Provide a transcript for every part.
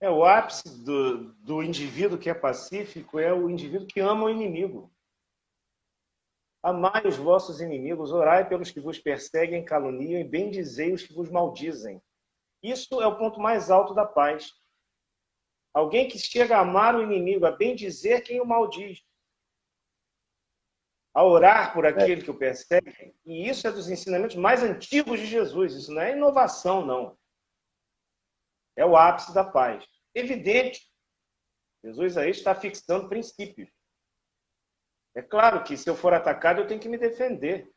O ápice do indivíduo que é pacífico é o indivíduo que ama o inimigo. Amai os vossos inimigos, orai pelos que vos perseguem, caluniam, e bendizei os que vos maldizem. Isso é o ponto mais alto da paz. Alguém que chega a amar o inimigo, a bendizer quem o maldiz, a orar por aquele que o persegue. E isso é dos ensinamentos mais antigos de Jesus. Isso não é inovação, não. É o ápice da paz. Evidente. Jesus aí está fixando princípios. É claro que se eu for atacado, eu tenho que me defender.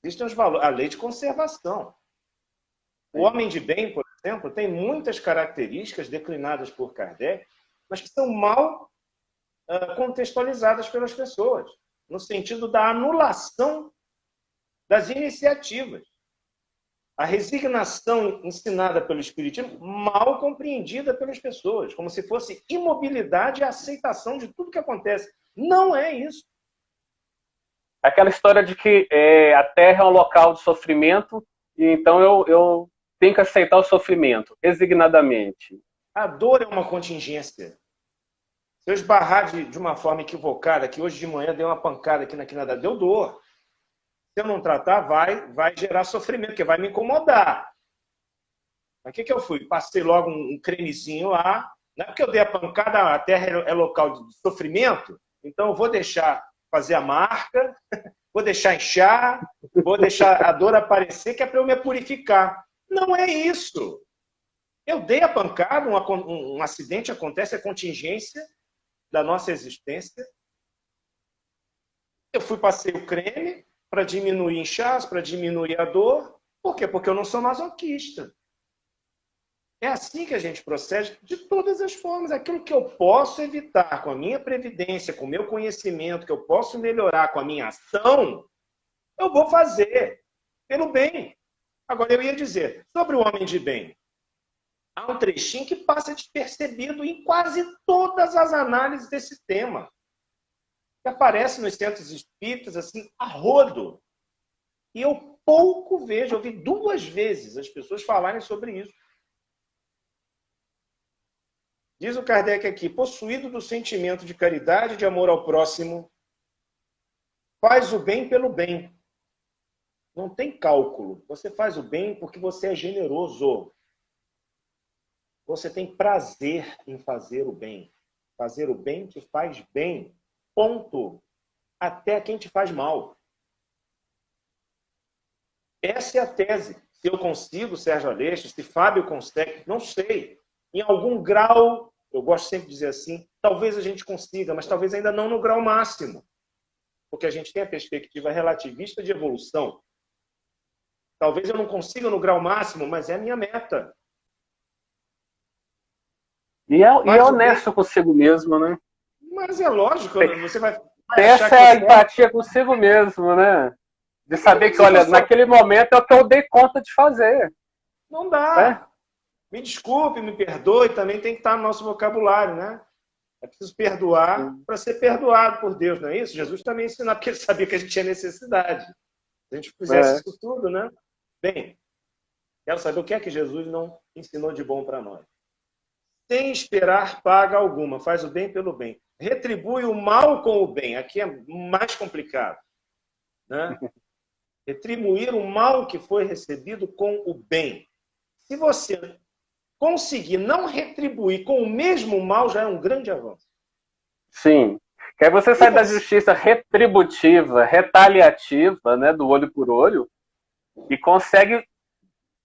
Existem os valores, a lei de conservação. O homem de bem, por exemplo, tem muitas características declinadas por Kardec, mas que são mal contextualizadas pelas pessoas, no sentido da anulação das iniciativas. A resignação ensinada pelo Espiritismo, mal compreendida pelas pessoas, como se fosse imobilidade e aceitação de tudo que acontece. Não é isso. Aquela história de que a Terra é um local de sofrimento, e então eu tenho que aceitar o sofrimento, resignadamente. A dor é uma contingência. Se eu esbarrar de uma forma equivocada, que hoje de manhã deu uma pancada aqui na quinada, deu dor. Se eu não tratar, vai gerar sofrimento, porque vai me incomodar. Mas o que eu fui? Passei logo um cremezinho lá. Não é porque eu dei a pancada, a terra é local de sofrimento, então eu vou deixar fazer a marca, vou deixar inchar, vou deixar a dor aparecer, que é para eu me purificar. Não é isso. Eu dei a pancada, um acidente acontece, é contingência da nossa existência. Eu passei o creme para diminuir inchaço, para diminuir a dor. Por quê? Porque eu não sou masoquista. É assim que a gente procede de todas as formas. Aquilo que eu posso evitar com a minha previdência, com o meu conhecimento, que eu posso melhorar com a minha ação, eu vou fazer pelo bem. Agora, eu ia dizer, sobre o homem de bem, há um trechinho que passa despercebido em quase todas as análises desse tema, que aparece nos centros espíritas, assim, a rodo. E eu pouco vejo, eu vi 2 vezes as pessoas falarem sobre isso. Diz o Kardec aqui, possuído do sentimento de caridade e de amor ao próximo, faz o bem pelo bem. Não tem cálculo. Você faz o bem porque você é generoso. Você tem prazer em fazer o bem. Fazer o bem te faz bem. Ponto. Até quem te faz mal. Essa é a tese. Se eu consigo, Sérgio Aleixo, se Fábio consegue, não sei. Em algum grau, eu gosto sempre de dizer assim, talvez a gente consiga, mas talvez ainda não no grau máximo. Porque a gente tem a perspectiva relativista de evolução. Talvez eu não consiga no grau máximo, mas é a minha meta. E é honesto consigo mesmo, né? Mas é lógico, você vai essa é a empatia consigo mesmo, né? De saber que, olha, naquele momento é o que eu dei conta de fazer. Não dá. Me desculpe, me perdoe, também tem que estar no nosso vocabulário, né? É preciso perdoar para ser perdoado por Deus, não é isso? Jesus também ensinou, porque ele sabia que a gente tinha necessidade. Se a gente fizesse isso tudo, né? Bem, quero saber o que é que Jesus não ensinou de bom para nós. Sem esperar paga alguma, faz o bem pelo bem. Retribui o mal com o bem. Aqui é mais complicado, né? Retribuir o mal que foi recebido com o bem. Se você conseguir não retribuir com o mesmo mal, já é um grande avanço. Sim. Que aí você sai da justiça retributiva, retaliativa, né, do olho por olho, e consegue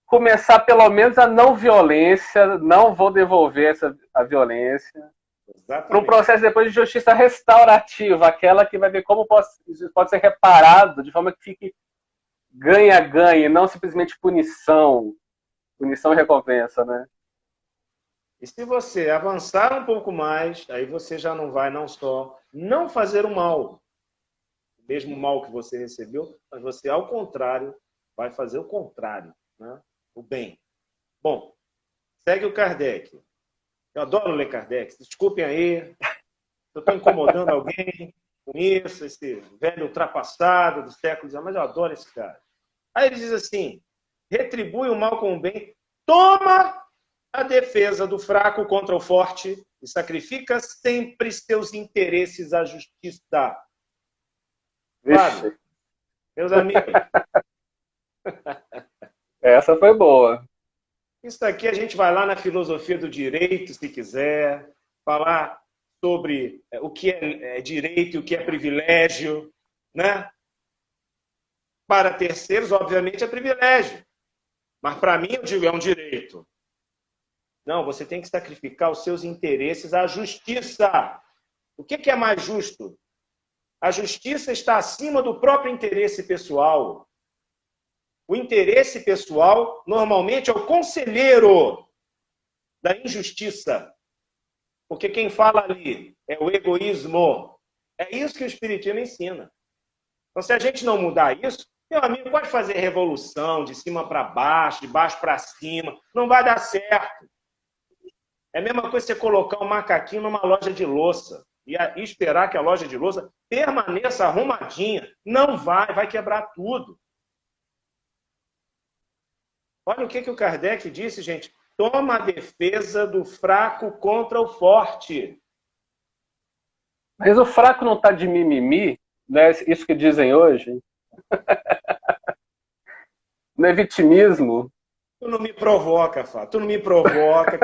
começar pelo menos a não violência, não vou devolver a violência. Para um processo depois de justiça restaurativa, aquela que vai ver como pode ser reparado de forma que fique ganha-ganha, não simplesmente punição e recompensa, né? E se você avançar um pouco mais, aí você já não vai não só não fazer o mal, o mesmo mal que você recebeu, mas você, ao contrário, vai fazer o contrário, né? O bem. Bom, segue o Kardec. Eu adoro ler Kardec. Desculpem aí, eu estou incomodando alguém com isso, esse velho ultrapassado do século XIX, mas eu adoro esse cara. Aí ele diz assim, retribui o mal com o bem, toma a defesa do fraco contra o forte e sacrifica sempre seus interesses à justiça. Claro, meus amigos. Essa foi boa. Isso aqui a gente vai lá na filosofia do direito, se quiser, falar sobre o que é direito e o que é privilégio, né? Para terceiros, obviamente, é privilégio. Mas para mim, eu digo, é um direito. Não, você tem que sacrificar os seus interesses à justiça. O que é mais justo? A justiça está acima do próprio interesse pessoal. O interesse pessoal, normalmente, é o conselheiro da injustiça. Porque quem fala ali é o egoísmo. É isso que o Espiritismo ensina. Então, se a gente não mudar isso, meu amigo, pode fazer revolução de cima para baixo, de baixo para cima. Não vai dar certo. É a mesma coisa você colocar um macaquinho numa loja de louça e esperar que a loja de louça permaneça arrumadinha. Não vai quebrar tudo. Olha o que o Kardec disse, gente. Toma a defesa do fraco contra o forte. Mas o fraco não está de mimimi, né? Isso que dizem hoje. Não é vitimismo. Tu não me provoca, Fá. Tu não me provoca.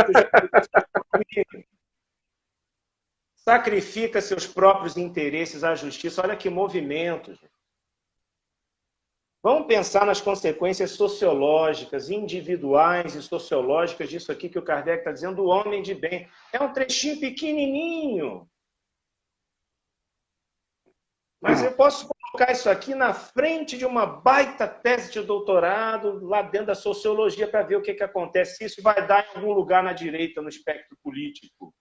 Sacrifica seus próprios interesses à justiça. Olha que movimento, gente. Vamos pensar nas consequências sociológicas, individuais e sociológicas disso aqui que o Kardec está dizendo, do homem de bem. É um trechinho pequenininho. Mas eu posso colocar isso aqui na frente de uma baita tese de doutorado, lá dentro da sociologia, para ver o que acontece. Isso vai dar em algum lugar na direita, no espectro político.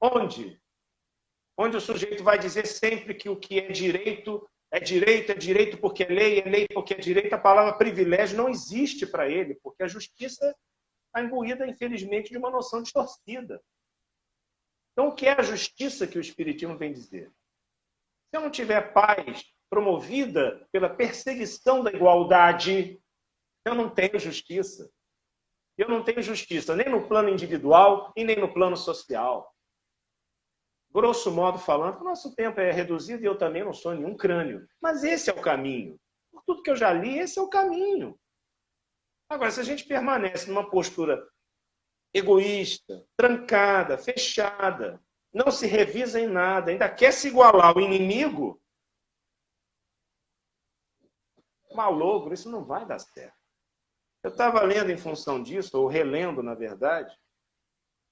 Onde? Onde o sujeito vai dizer sempre que o que é direito porque é lei porque é direito. A palavra privilégio não existe para ele, porque a justiça está imbuída, infelizmente, de uma noção distorcida. Então, o que é a justiça que o Espiritismo vem dizer? Se eu não tiver paz promovida pela perseguição da igualdade, eu não tenho justiça. Eu não tenho justiça nem no plano individual e nem no plano social. Grosso modo falando, o nosso tempo é reduzido e eu também não sou nenhum crânio. Mas esse é o caminho. Por tudo que eu já li, esse é o caminho. Agora, se a gente permanece numa postura egoísta, trancada, fechada, não se revisa em nada, ainda quer se igualar ao inimigo, malogro, isso não vai dar certo. Eu estava lendo em função disso, ou relendo, na verdade,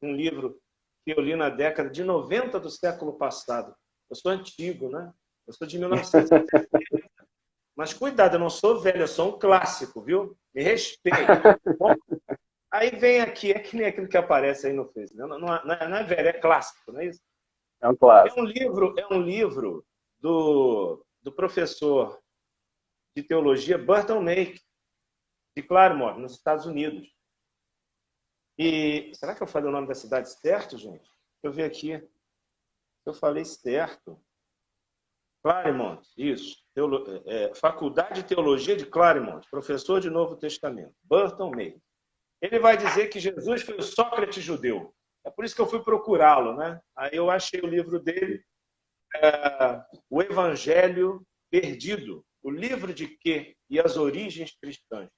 um livro que eu li na década de 90 do século passado. Eu sou antigo, né? Eu sou de 1970. Mas cuidado, eu não sou velho, eu sou um clássico, viu? Me respeite. Bom, aí vem aqui, é que nem aquilo que aparece aí no Facebook. Não é velho, é clássico, não é isso? É um clássico. É um livro do professor de teologia Burton Lake, de Claremont, nos Estados Unidos. E será que eu falei o nome da cidade certo, gente? Deixa eu ver aqui. Eu falei certo. Claremont, isso. Faculdade de Teologia de Claremont, professor de Novo Testamento. Burton Lake. Ele vai dizer que Jesus foi o Sócrates judeu. É por isso que eu fui procurá-lo, né? Aí eu achei o livro dele, O Evangelho Perdido, o livro de quê e as origens cristãs.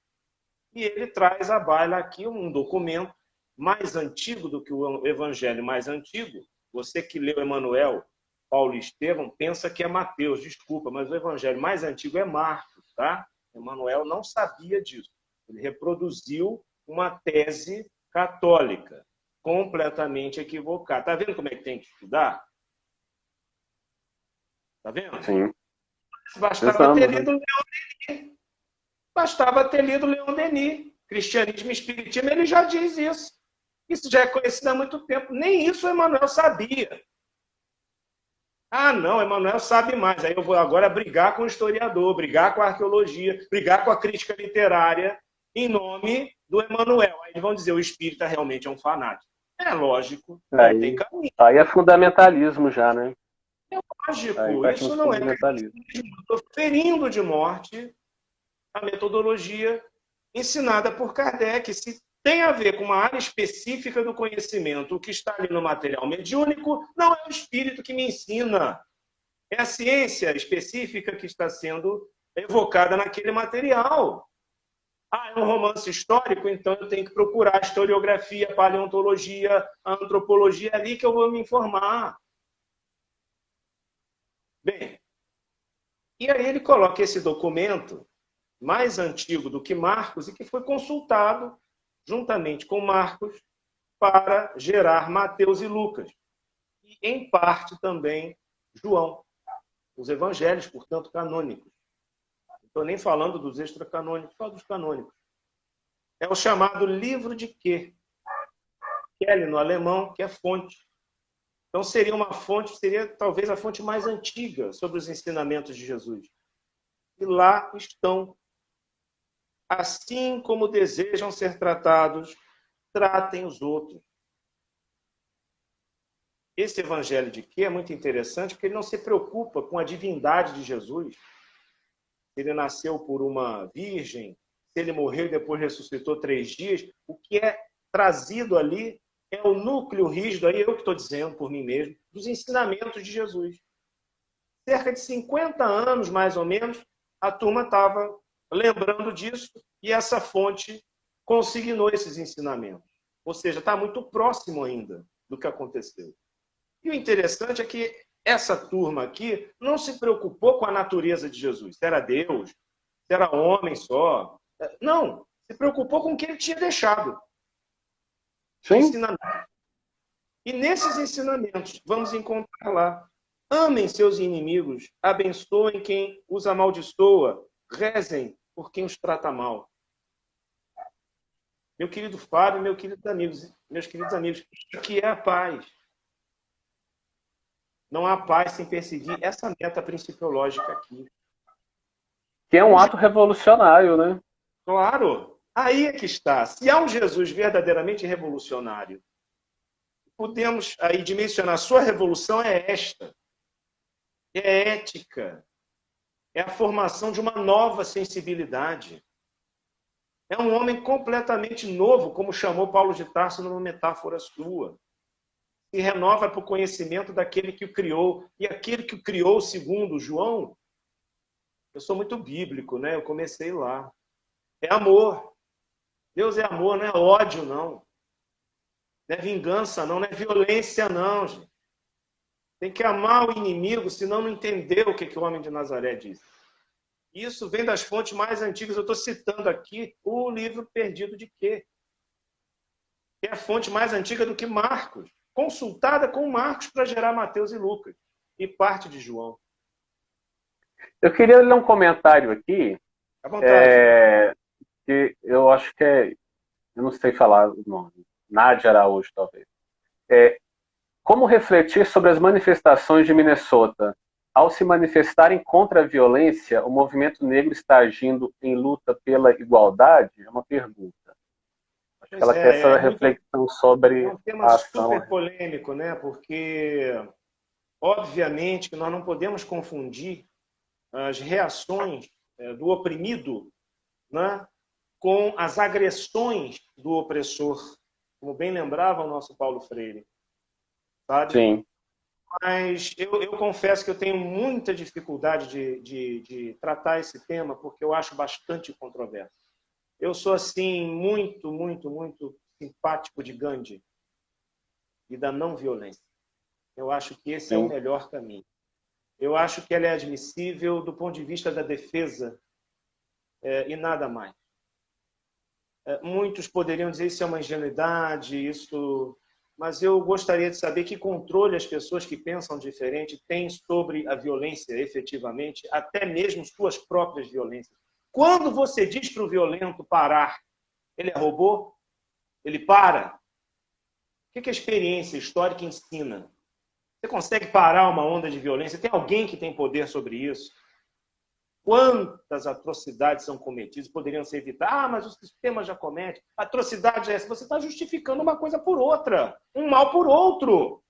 E ele traz à baila aqui um documento mais antigo do que o Evangelho mais antigo. Você que leu Emmanuel, Paulo e Estevão, pensa que é Mateus, desculpa, mas o Evangelho mais antigo é Marcos, tá? Emmanuel não sabia disso. Ele reproduziu uma tese católica, completamente equivocada. Tá vendo como é que tem que estudar? Tá vendo? Sim. Bastava ter lido Leon Denis. Bastava ter lido Leon Denis. Cristianismo e Espiritismo, ele já diz isso. Isso já é conhecido há muito tempo. Nem isso o Emmanuel sabia. Ah, não, Emmanuel sabe mais. Aí eu vou agora brigar com o historiador, brigar com a arqueologia, brigar com a crítica literária em nome do Emmanuel. Aí vão dizer, o espírita realmente é um fanático. É lógico, não tem caminho. Aí é fundamentalismo já, né? É lógico, isso não é cristianismo. Estou ferindo de morte a metodologia ensinada por Kardec. Se tem a ver com uma área específica do conhecimento. O que está ali no material mediúnico não é o espírito que me ensina. É a ciência específica que está sendo evocada naquele material. Ah, é um romance histórico, então eu tenho que procurar a historiografia, a paleontologia, a antropologia, é ali que eu vou me informar. Bem, e aí ele coloca esse documento, mais antigo do que Marcos, e que foi consultado juntamente com Marcos para gerar Mateus e Lucas. E, em parte, também João. Os evangelhos, portanto, canônicos. Não estou nem falando dos extracanônicos, só dos canônicos. É o chamado livro de quê? Quelle, no alemão, que é fonte. Então, seria uma fonte, seria talvez a fonte mais antiga sobre os ensinamentos de Jesus. E lá estão. Assim como desejam ser tratados, tratem os outros. Esse evangelho de quê é muito interessante, porque ele não se preocupa com a divindade de Jesus. Se ele nasceu por uma virgem, se ele morreu e depois ressuscitou 3 dias, o que é trazido ali é o núcleo rígido, aí eu que estou dizendo por mim mesmo, dos ensinamentos de Jesus. Cerca de 50 anos, mais ou menos, a turma estava lembrando disso e essa fonte consignou esses ensinamentos. Ou seja, está muito próximo ainda do que aconteceu. E o interessante é que essa turma aqui não se preocupou com a natureza de Jesus. Se era Deus, se era homem só. Não, se preocupou com o que ele tinha deixado. Ensinamento. E nesses ensinamentos, vamos encontrar lá. Amem seus inimigos, abençoem quem os amaldiçoa, rezem por quem os trata mal. Meu querido Fábio, meus queridos amigos, isso aqui é a paz. Não há paz sem perseguir essa meta principiológica aqui. Que é um ato revolucionário, né? Claro, aí é que está. Se há um Jesus verdadeiramente revolucionário, podemos aí dimensionar, sua revolução é esta. É ética. É a formação de uma nova sensibilidade. É um homem completamente novo, como chamou Paulo de Tarso numa metáfora sua. Se renova para o conhecimento daquele que o criou. E aquele que o criou, segundo João, eu sou muito bíblico, né? Eu comecei lá. É amor. Deus é amor, não é ódio, não. Não é vingança, não. Não é violência, não, gente. Tem que amar o inimigo, senão não entendeu o que o homem de Nazaré disse. Isso vem das fontes mais antigas. Eu estou citando aqui o livro Perdido de Quê? Que é a fonte mais antiga do que Marcos. Consultada com Marcos para gerar Mateus e Lucas. E parte de João. Eu queria ler um comentário aqui. À vontade. Que eu acho que é... Eu não sei falar o nome. Nádia Araújo, talvez. Como refletir sobre as manifestações de Minnesota? Ao se manifestarem contra a violência, o movimento negro está agindo em luta pela igualdade? É uma pergunta. Acho que ela quer essa reflexão sobre um tema a ação. super polêmico, né? Porque, obviamente, que nós não podemos confundir as reações do oprimido, né, com as agressões do opressor, como bem lembrava o nosso Paulo Freire. Sabe? Sim. Mas eu confesso que eu tenho muita dificuldade de tratar esse tema, porque eu acho bastante controverso. Eu sou, assim, muito, muito, muito simpático de Gandhi e da não violência. Eu acho que esse é o melhor caminho. Eu acho que ela é admissível do ponto de vista da defesa e nada mais. Muitos poderiam dizer isso é uma ingenuidade, isso... Mas eu gostaria de saber que controle as pessoas que pensam diferente têm sobre a violência, efetivamente, até mesmo suas próprias violências. Quando você diz para o violento parar, ele é robô? Ele para? O que a experiência histórica ensina? Você consegue parar uma onda de violência? Tem alguém que tem poder sobre isso? Quantas atrocidades são cometidas, poderiam ser evitadas? Ah, mas o sistema já comete. Atrocidade é essa. Você está justificando uma coisa por outra, um mal por outro.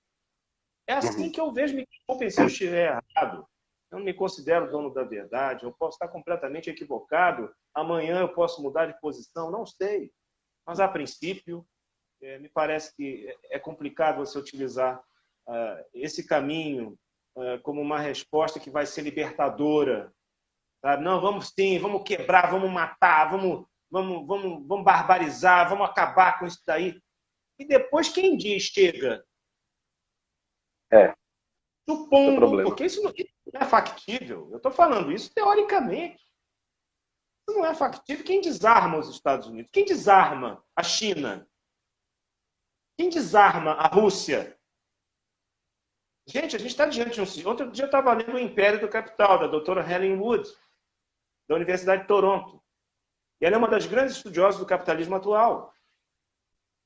É assim que eu vejo, me desculpem se eu estiver errado. Eu não me considero dono da verdade, eu posso estar completamente equivocado, amanhã eu posso mudar de posição, não sei. Mas, a princípio, me parece que é complicado você utilizar esse caminho como uma resposta que vai ser libertadora. Sabe? Não, vamos sim, vamos quebrar, vamos matar, vamos barbarizar, vamos acabar com isso daí. E depois quem diz chega? É o Supondo, problema. porque isso não é factível. Eu estou falando isso teoricamente. Isso não é factível. Quem desarma os Estados Unidos? Quem desarma a China? Quem desarma a Rússia? Gente, a gente está diante de um... Outro dia eu estava lendo O Império do Capital, da doutora Helen Wood, da Universidade de Toronto. E ela é uma das grandes estudiosas do capitalismo atual.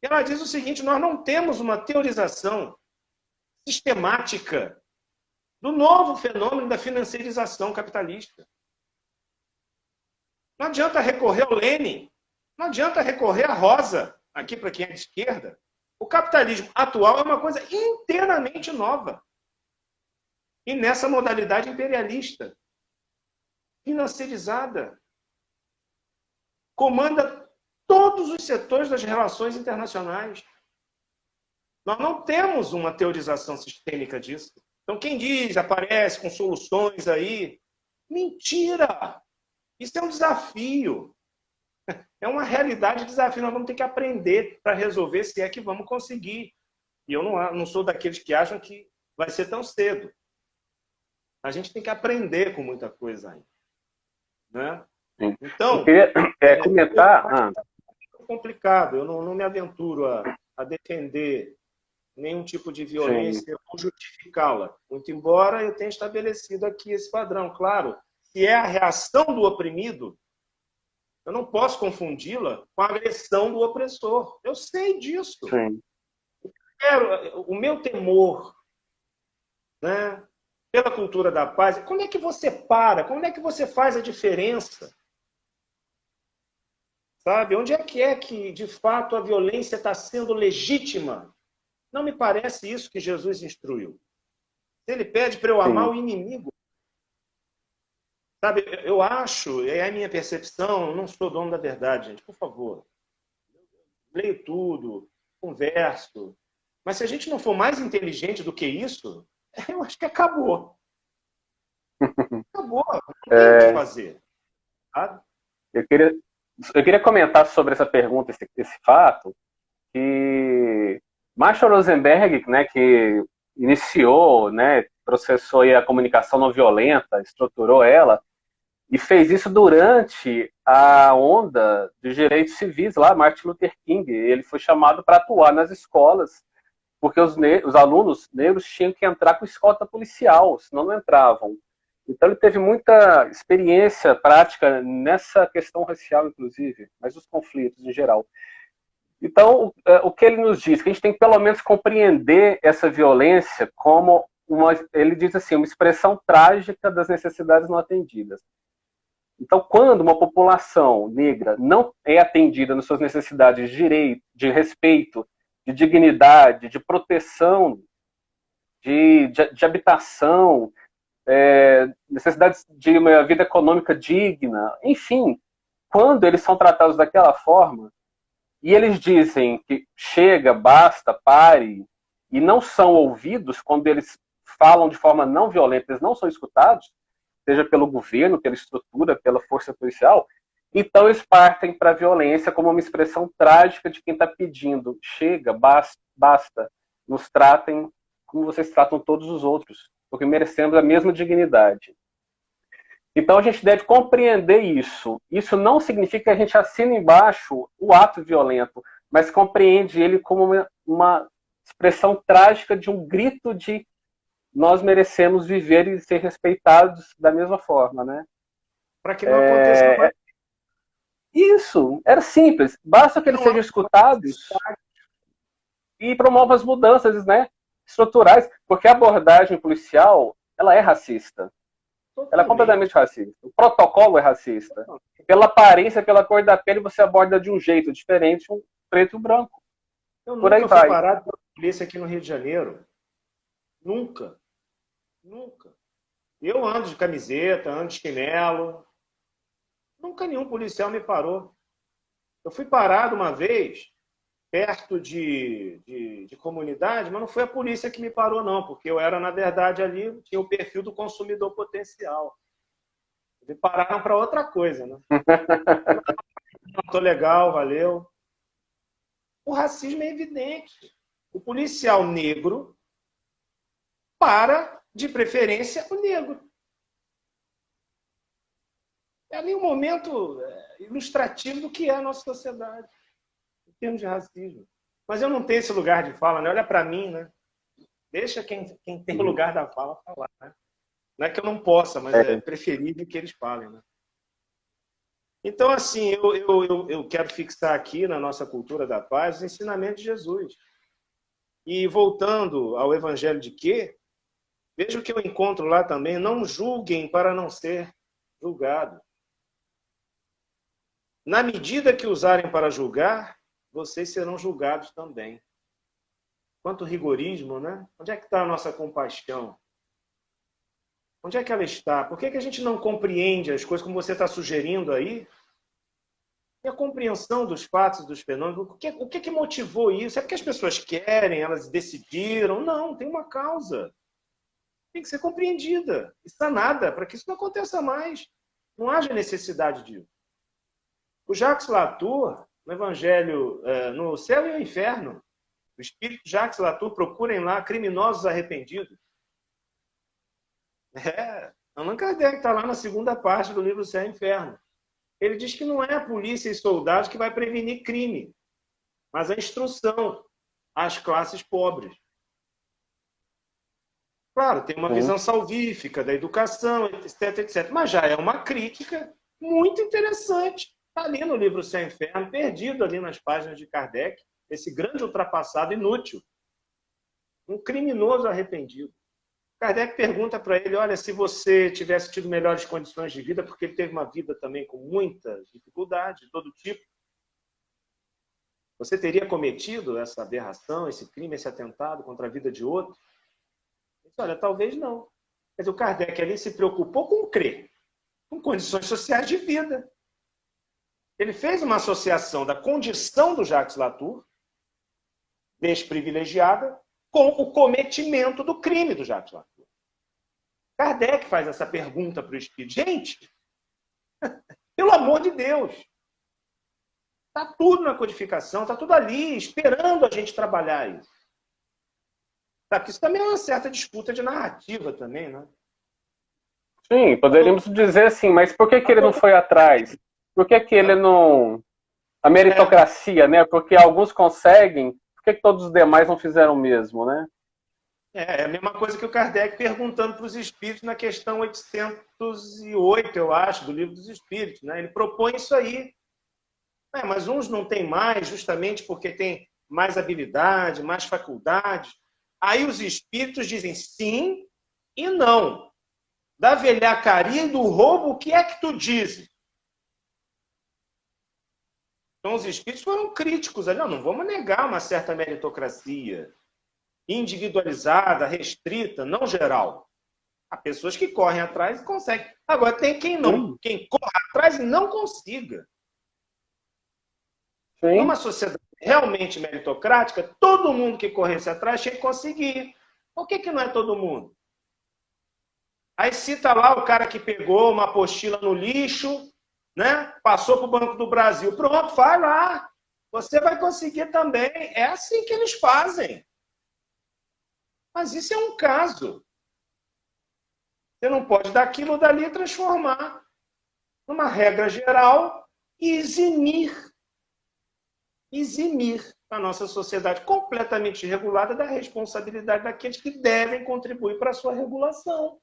E ela diz o seguinte: nós não temos uma teorização sistemática do novo fenômeno da financiarização capitalista. Não adianta recorrer ao Lenin, não adianta recorrer à Rosa, aqui para quem é de esquerda. O capitalismo atual é uma coisa inteiramente nova. E nessa modalidade imperialista, financiarizada, comanda todos os setores das relações internacionais. Nós não temos uma teorização sistêmica disso. Então, quem diz, aparece com soluções aí, mentira! Isso é um desafio. É uma realidade de desafio. Nós vamos ter que aprender para resolver, se é que vamos conseguir. E eu não sou daqueles que acham que vai ser tão cedo. A gente tem que aprender com muita coisa ainda. Né? Então, eu queria comentar... É complicado. Eu não me aventuro a defender nenhum tipo de violência ou justificá-la. Muito embora eu tenha estabelecido aqui esse padrão. Claro, se é a reação do oprimido, eu não posso confundi-la com a agressão do opressor. Eu sei disso. Sim. O meu temor, né, pela cultura da paz, como é que você para? Como é que você faz a diferença? Sabe? Onde é que, de fato, a violência está sendo legítima? Não me parece isso que Jesus instruiu. Ele pede para eu amar o inimigo. Sabe, eu acho, é a minha percepção, eu não sou dono da verdade, gente, por favor. Leio tudo, converso. Mas se a gente não for mais inteligente do que isso, eu acho que acabou. Acabou. Não tem o que fazer. Sabe? Eu queria comentar sobre essa pergunta, esse fato, que Marshall Rosenberg, né, que iniciou, né, processou aí a comunicação não violenta, estruturou ela, e fez isso durante a onda dos direitos civis lá, Martin Luther King. Ele foi chamado para atuar nas escolas, porque os alunos negros tinham que entrar com escolta policial, senão não entravam. Então ele teve muita experiência prática nessa questão racial, inclusive, mas os conflitos em geral. Então, o que ele nos diz? Que a gente tem que pelo menos compreender essa violência como ele diz assim, uma expressão trágica das necessidades não atendidas. Então, quando uma população negra não é atendida nas suas necessidades de direito, de respeito, de dignidade, de proteção, de habitação, necessidades de uma vida econômica digna, enfim, quando eles são tratados daquela forma, e eles dizem que chega, basta, pare, e não são ouvidos, quando eles falam de forma não violenta, eles não são escutados, seja pelo governo, pela estrutura, pela força policial, então eles partem para a violência como uma expressão trágica de quem está pedindo, chega, basta, nos tratem como vocês tratam todos os outros, porque merecemos a mesma dignidade. Então a gente deve compreender isso. Isso não significa que a gente assina embaixo o ato violento, mas compreende ele como uma expressão trágica de um grito de nós merecemos viver e ser respeitados da mesma forma, né? Para que não aconteça mais. Isso, era simples. Basta que eles sejam escutados e promovam as mudanças, né, estruturais, porque a abordagem policial, ela é racista. Ela é completamente racista. O protocolo é racista. Pela aparência, pela cor da pele, você aborda de um jeito diferente, um preto e um branco. Eu por aí nunca fui vai. parado pela polícia aqui no Rio de Janeiro. Nunca. Nunca. Eu ando de camiseta, ando de chinelo. Nunca nenhum policial me parou. Eu fui parado uma vez, perto de comunidade, mas não foi a polícia que me parou, não, porque eu era, na verdade, ali, tinha o perfil do consumidor potencial. Me pararam para outra coisa, né? Não, tô legal, valeu. O racismo é evidente. O policial negro para, de preferência, o negro. É ali um momento ilustrativo do que é a nossa sociedade, em termos de racismo. Mas eu não tenho esse lugar de fala, né? Olha para mim, né? Deixa quem tem o lugar da fala falar, né? Não é que eu não possa, mas é preferível que eles falem, né? Então, assim, eu quero fixar aqui na nossa cultura da paz os ensinamentos de Jesus. E voltando ao Evangelho de quê? Veja o que eu encontro lá também. Não julguem para não ser julgados. Na medida que usarem para julgar, vocês serão julgados também. Quanto rigorismo, né? Onde é que está a nossa compaixão? Onde é que ela está? Por que a gente não compreende as coisas como você está sugerindo aí? E a compreensão dos fatos e dos fenômenos, o que motivou isso? É porque as pessoas querem, elas decidiram? Não, tem uma causa. Tem que ser compreendida e sanada para que isso não aconteça mais. Não haja necessidade disso. O Jacques Latour, no Evangelho, no Céu e o Inferno, o espírito Jacques Latour, procurem lá criminosos arrependidos. Allan Kardec está lá na segunda parte do livro Céu e Inferno. Ele diz que não é a polícia e soldados que vai prevenir crime, mas a instrução às classes pobres. Claro, tem uma visão salvífica da educação, etc, etc. Mas já é uma crítica muito interessante. Está ali no livro Céu e Inferno, perdido ali nas páginas de Kardec, esse grande ultrapassado inútil. Um criminoso arrependido. Kardec pergunta para ele, olha, se você tivesse tido melhores condições de vida, porque ele teve uma vida também com muitas dificuldades, de todo tipo, você teria cometido essa aberração, esse crime, esse atentado contra a vida de outro? Ele disse, olha, talvez não. Quer dizer, o Kardec ali se preocupou com o crer, com condições sociais de vida. Ele fez uma associação da condição do Jacques Latour, desprivilegiada, com o cometimento do crime do Jacques Latour. Kardec faz essa pergunta para o espírito. Gente, pelo amor de Deus, está tudo na codificação, está tudo ali, esperando a gente trabalhar isso. Tá, porque isso também é uma certa disputa de narrativa também, né? Sim, poderíamos dizer assim, mas por que ele não foi atrás? Por que ele não... A meritocracia, né? Porque alguns conseguem, por que todos os demais não fizeram o mesmo, né? É a mesma coisa que o Kardec perguntando para os espíritos na questão 808, eu acho, do Livro dos Espíritos, né? Ele propõe isso aí. Mas uns não têm mais, justamente porque têm mais habilidade, mais faculdade. Aí os espíritos dizem sim e não. Da velhacaria e do roubo, o que é que tu dizes? Então os espíritos foram críticos. Não vamos negar uma certa meritocracia individualizada, restrita, não geral. Há pessoas que correm atrás e conseguem. Agora tem quem não, quem corre atrás e não consiga. Sim. Numa sociedade realmente meritocrática, todo mundo que corresse atrás tinha que conseguir. Por que não é todo mundo? Aí cita lá o cara que pegou uma apostila no lixo, né? Passou para o Banco do Brasil. Pronto, vai lá. Você vai conseguir também. É assim que eles fazem. Mas isso é um caso. Você não pode daquilo ou dali transformar numa regra geral e eximir a nossa sociedade completamente regulada da responsabilidade daqueles que devem contribuir para a sua regulação.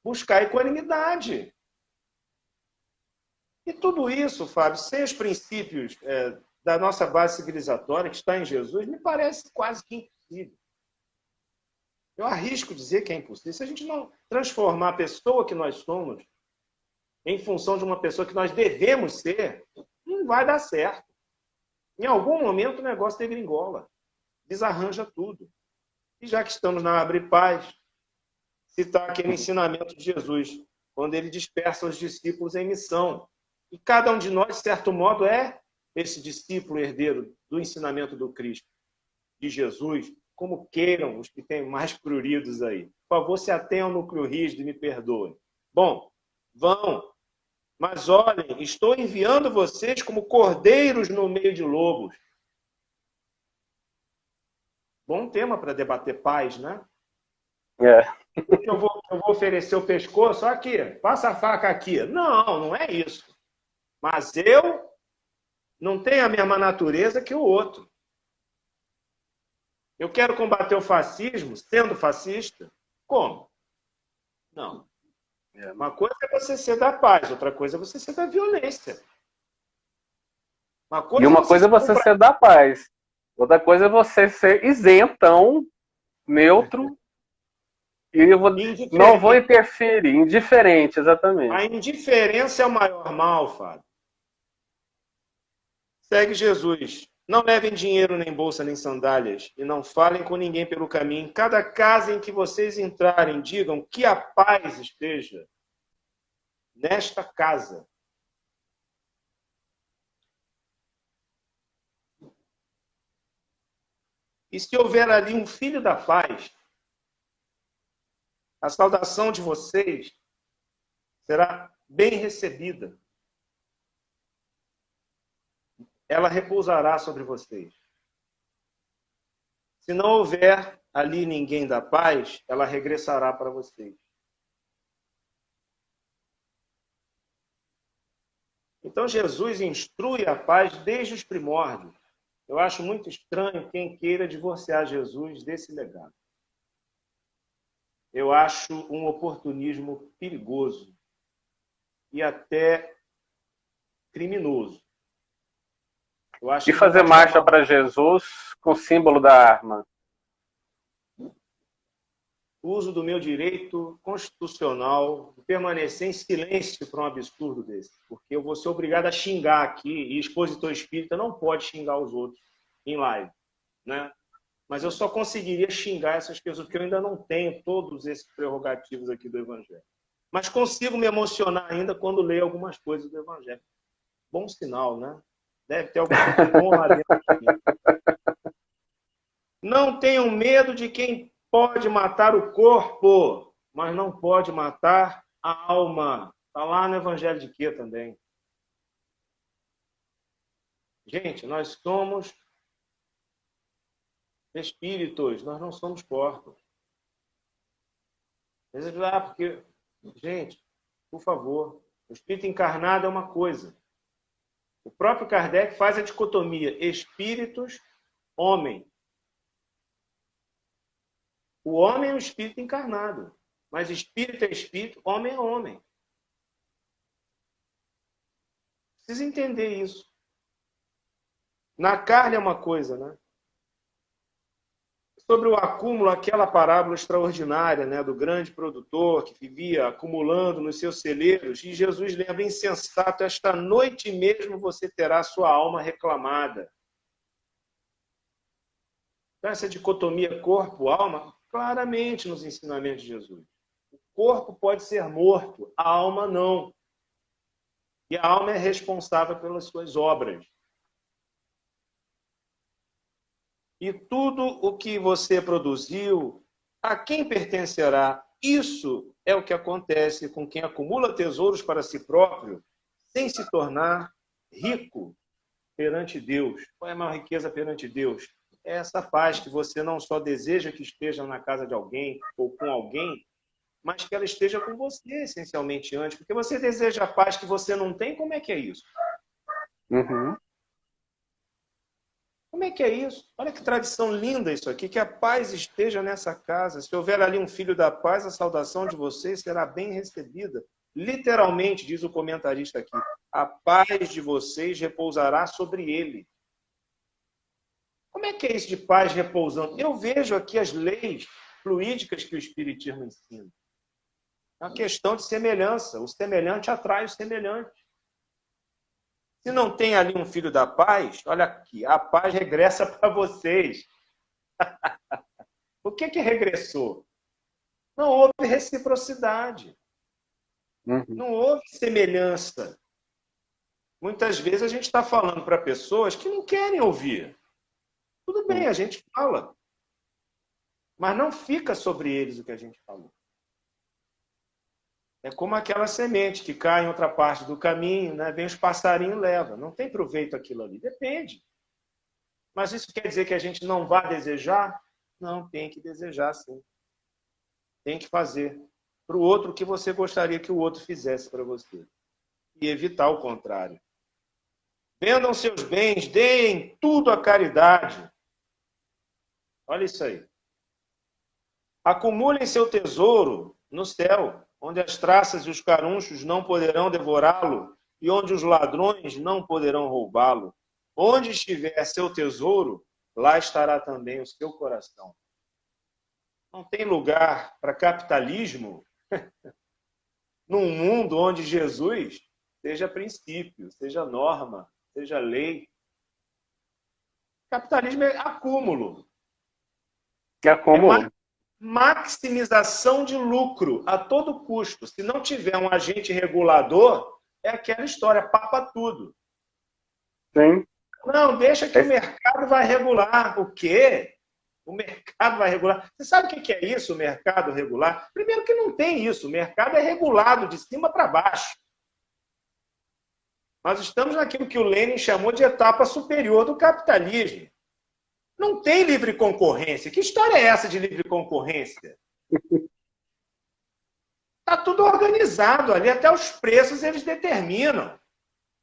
Buscar equanimidade. E tudo isso, Fábio, sem os princípios da nossa base civilizatória, que está em Jesus, me parece quase que impossível. Eu arrisco dizer que é impossível. Se a gente não transformar a pessoa que nós somos em função de uma pessoa que nós devemos ser, não vai dar certo. Em algum momento o negócio degringola, desarranja tudo. E já que estamos na Abre Paz, citar aquele ensinamento de Jesus, quando ele dispersa os discípulos em missão. E cada um de nós, de certo modo, é esse discípulo herdeiro do ensinamento do Cristo, de Jesus, como queiram os que têm mais pruridos aí. Por favor, se atenham ao núcleo rígido e me perdoem. Bom, vão, mas olhem, estou enviando vocês como cordeiros no meio de lobos. Bom tema para debater paz, né? Eu vou oferecer o pescoço aqui, passa a faca aqui. Não, não é isso. Mas eu não tenho a mesma natureza que o outro. Eu quero combater o fascismo sendo fascista? Como? Não. Uma coisa é você ser da paz, outra coisa é você ser da violência. Uma coisa é você ser da paz. Outra coisa é você ser isentão, neutro, e eu não vou interferir. Indiferente, exatamente. A indiferença é o maior mal, Fábio. Segue Jesus. Não levem dinheiro, nem bolsa, nem sandálias, e não falem com ninguém pelo caminho. Em cada casa em que vocês entrarem, digam que a paz esteja nesta casa. E se houver ali um filho da paz, a saudação de vocês será bem recebida. Ela repousará sobre vocês. Se não houver ali ninguém da paz, ela regressará para vocês. Então Jesus instrui a paz desde os primórdios. Eu acho muito estranho quem queira divorciar Jesus desse legado. Eu acho um oportunismo perigoso e até criminoso. Eu acho e fazer marcha para Jesus com o símbolo da arma? O uso do meu direito constitucional de permanecer em silêncio para um absurdo desse. Porque eu vou ser obrigado a xingar aqui, e expositor espírita não pode xingar os outros em live, né? Mas eu só conseguiria xingar essas pessoas, porque eu ainda não tenho todos esses prerrogativos aqui do Evangelho. Mas consigo me emocionar ainda quando leio algumas coisas do Evangelho. Bom sinal, né? Deve ter alguma coisa bom lá dentro de mim. Não tenham medo de quem pode matar o corpo, mas não pode matar a alma. Está lá no Evangelho de Quê também. Gente, nós somos espíritos, nós não somos corpos. Porque, gente, por favor, o espírito encarnado é uma coisa. O próprio Kardec faz a dicotomia espíritos, homem. O homem é um espírito encarnado, mas espírito é espírito, homem é homem. Precisa entender isso. Na carne é uma coisa, né? Sobre o acúmulo, aquela parábola extraordinária, né, do grande produtor que vivia acumulando nos seus celeiros, e Jesus lembra: insensato, esta noite mesmo você terá sua alma reclamada. Então, essa dicotomia corpo-alma, claramente nos ensinamentos de Jesus. O corpo pode ser morto, a alma não. E a alma é responsável pelas suas obras. E tudo o que você produziu, a quem pertencerá? Isso é o que acontece com quem acumula tesouros para si próprio, sem se tornar rico perante Deus. Qual é a maior riqueza perante Deus? É essa paz que você não só deseja que esteja na casa de alguém ou com alguém, mas que ela esteja com você, essencialmente, antes. Porque você deseja a paz que você não tem, como é que é isso? Uhum. Como é que é isso? Olha que tradição linda isso aqui, que a paz esteja nessa casa. Se houver ali um filho da paz, a saudação de vocês será bem recebida. Literalmente, diz o comentarista aqui, a paz de vocês repousará sobre ele. Como é que é isso de paz repousando? Eu vejo aqui as leis fluídicas que o Espiritismo ensina. É uma questão de semelhança. O semelhante atrai o semelhante. Se não tem ali um filho da paz, olha aqui, a paz regressa para vocês. O que regressou? Não houve reciprocidade. Uhum. Não houve semelhança. Muitas vezes a gente está falando para pessoas que não querem ouvir. Tudo bem, a gente fala. Mas não fica sobre eles o que a gente falou. É como aquela semente que cai em outra parte do caminho, né? Vem os passarinhos e leva. Não tem proveito aquilo ali. Depende. Mas isso quer dizer que a gente não vai desejar? Não, tem que desejar sim. Tem que fazer para o outro o que você gostaria que o outro fizesse para você. E evitar o contrário. Vendam seus bens, deem tudo à caridade. Olha isso aí. Acumulem seu tesouro no céu, onde as traças e os carunchos não poderão devorá-lo e onde os ladrões não poderão roubá-lo. Onde estiver seu tesouro, lá estará também o seu coração. Não tem lugar para capitalismo num mundo onde Jesus seja princípio, seja norma, seja lei. Capitalismo é acúmulo. É como Maximização de lucro a todo custo. Se não tiver um agente regulador, é aquela história, papa tudo. sim. Não, deixa que o mercado vai regular. O quê? O mercado vai regular. Você sabe o que é isso, o mercado regular? Primeiro que não tem isso. O mercado é regulado de cima para baixo. Nós estamos naquilo que o Lenin chamou de etapa superior do capitalismo. Não tem livre concorrência. Que história é essa de livre concorrência? Está tudo organizado ali, até os preços eles determinam.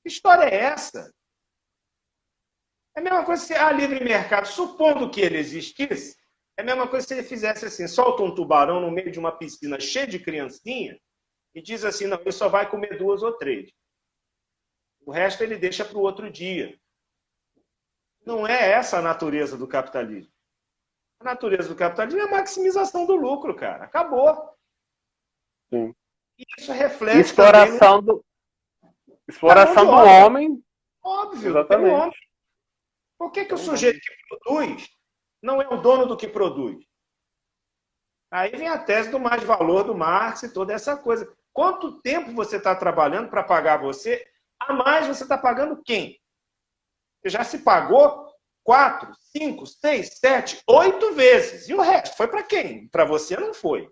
Que história é essa? É a mesma coisa se há livre mercado, supondo que ele existisse, é a mesma coisa se ele fizesse assim, solta um tubarão no meio de uma piscina cheia de criancinha e diz assim, não, ele só vai comer 2 ou 3. O resto ele deixa para o outro dia. Não é essa a natureza do capitalismo. A natureza do capitalismo é a maximização do lucro, cara. Acabou. Sim. E isso reflete exploração do homem. Óbvio, exatamente. pelo homem. Por que o sujeito que produz não é o dono do que produz? Aí vem a tese do mais valor do Marx e toda essa coisa. Quanto tempo você está trabalhando para pagar você? A mais você está pagando quem? Você já se pagou 4, 5, 6, 7, 8 vezes. E o resto foi para quem? Para você não foi.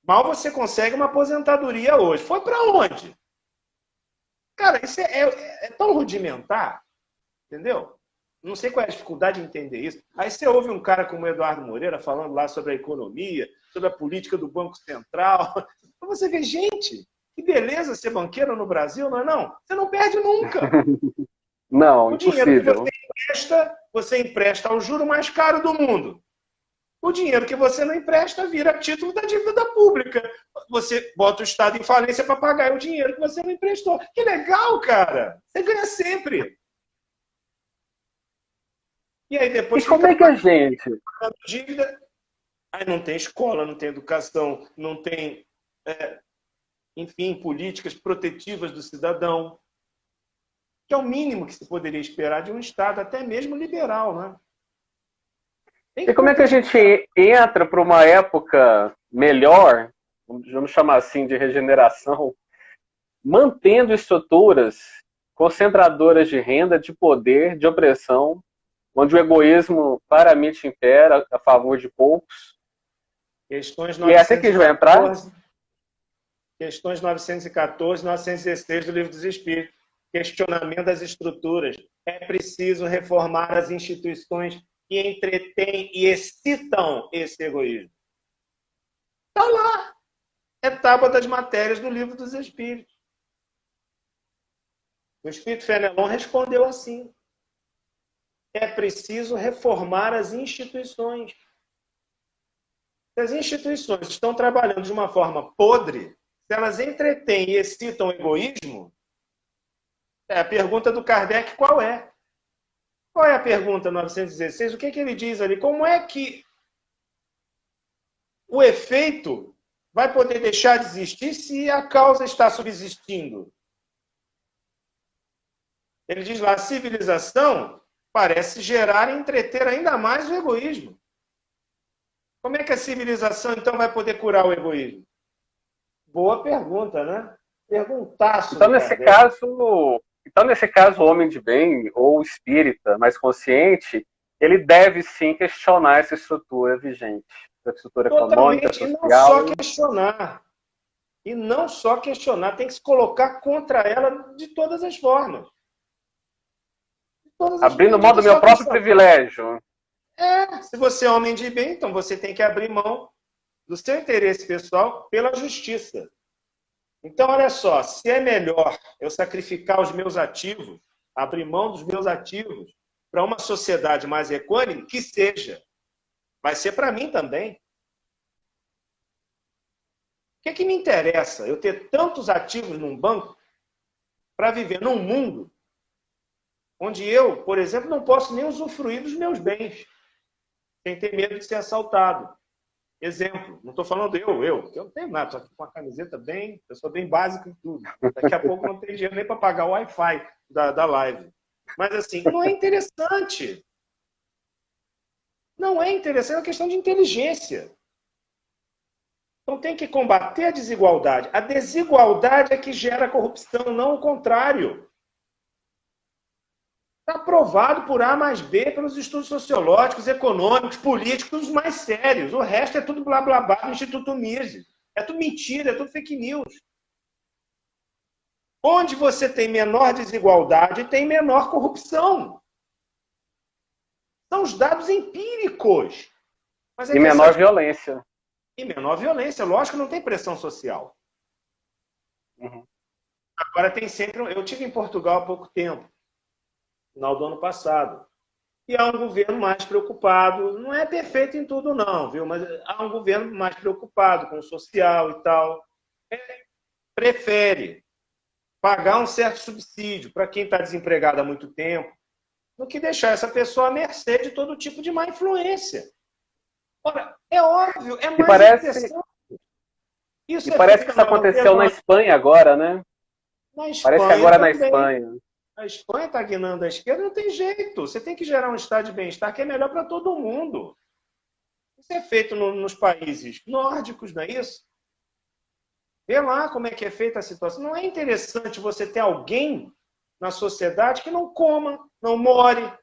Mal você consegue uma aposentadoria hoje. Foi para onde? Cara, isso é tão rudimentar. Entendeu? Não sei qual é a dificuldade de entender isso. Aí você ouve um cara como o Eduardo Moreira falando lá sobre a economia, sobre a política do Banco Central. Você vê, gente, que beleza ser banqueiro no Brasil, não é não? Você não perde nunca. Não, o dinheiro impossível. que você empresta ao juro mais caro do mundo. O dinheiro que você não empresta vira título da dívida pública. Você bota o Estado em falência para pagar o dinheiro que você não emprestou. Que legal, cara! Você ganha sempre. E aí depois como é que a gente... dívida, aí não tem escola, não tem educação, não tem, enfim, políticas protetivas do cidadão, que é o mínimo que se poderia esperar de um Estado, até mesmo liberal, né? E como é que a gente entra para uma época melhor, vamos chamar assim, de regeneração, mantendo estruturas concentradoras de renda, de poder, de opressão, onde o egoísmo claramente impera a favor de poucos? Questões 914, e essa aqui vai entrar? Questões 914, 916 do Livro dos Espíritos. Questionamento das estruturas. É preciso reformar as instituições que entretêm e excitam esse egoísmo. Está lá. É tábua das matérias do Livro dos Espíritos. O Espírito Fenelon respondeu assim. É preciso reformar as instituições. Se as instituições estão trabalhando de uma forma podre, se elas entretêm e excitam o egoísmo, a pergunta do Kardec qual é? Qual é a pergunta 916? O que ele diz ali? Como é que o efeito vai poder deixar de existir se a causa está subsistindo? Ele diz lá, a civilização parece gerar e entreter ainda mais o egoísmo. Como é que a civilização, então, vai poder curar o egoísmo? Boa pergunta, né? Perguntaço Então, do nesse Kardec. caso, o homem de bem, ou o espírita mais consciente, ele deve sim questionar essa estrutura vigente, essa estrutura econômica, Totalmente, e não só social. questionar. E não só questionar, tem que se colocar contra ela de todas as formas. Não Abrindo mão adianta do meu só próprio pensar. privilégio. Se você é homem de bem, então você tem que abrir mão do seu interesse pessoal pela justiça. Então, olha só, se é melhor eu sacrificar os meus ativos, abrir mão dos meus ativos para uma sociedade mais equânime, que seja. Vai ser para mim também. O que me interessa eu ter tantos ativos num banco para viver num mundo onde eu, por exemplo, não posso nem usufruir dos meus bens, sem ter medo de ser assaltado? Exemplo, não estou falando porque eu não tenho nada, estou aqui com uma camiseta bem, eu sou bem básico em tudo. Daqui a pouco não tem dinheiro nem para pagar o Wi-Fi da live. Mas assim, não é interessante. Não é interessante, é uma questão de inteligência. Então tem que combater a desigualdade. A desigualdade é que gera corrupção, não o contrário. Está provado por A mais B, pelos estudos sociológicos, econômicos, políticos mais sérios. O resto é tudo blá blá blá do Instituto Mises. É tudo mentira, é tudo fake news. Onde você tem menor desigualdade, tem menor corrupção. São os dados empíricos. Mas E menor violência. E menor violência, lógico, não tem pressão social. Uhum. Agora tem sempre. Eu tive em Portugal há pouco tempo, final do ano passado. E há um governo mais preocupado, não é perfeito em tudo não, viu? Mas há um governo mais preocupado com o social e tal. Prefere pagar um certo subsídio para quem está desempregado há muito tempo, do que deixar essa pessoa à mercê de todo tipo de má influência. Ora, é óbvio, é mais interessante. E parece que isso aconteceu na Espanha agora, né? Na Espanha parece que agora também. na Espanha. A Espanha está guinando a esquerda, não tem jeito. Você tem que gerar um estado de bem-estar que é melhor para todo mundo. Isso é feito nos países nórdicos, não é isso? Vê lá como é que é feita a situação. Não é interessante você ter alguém na sociedade que não coma, não more,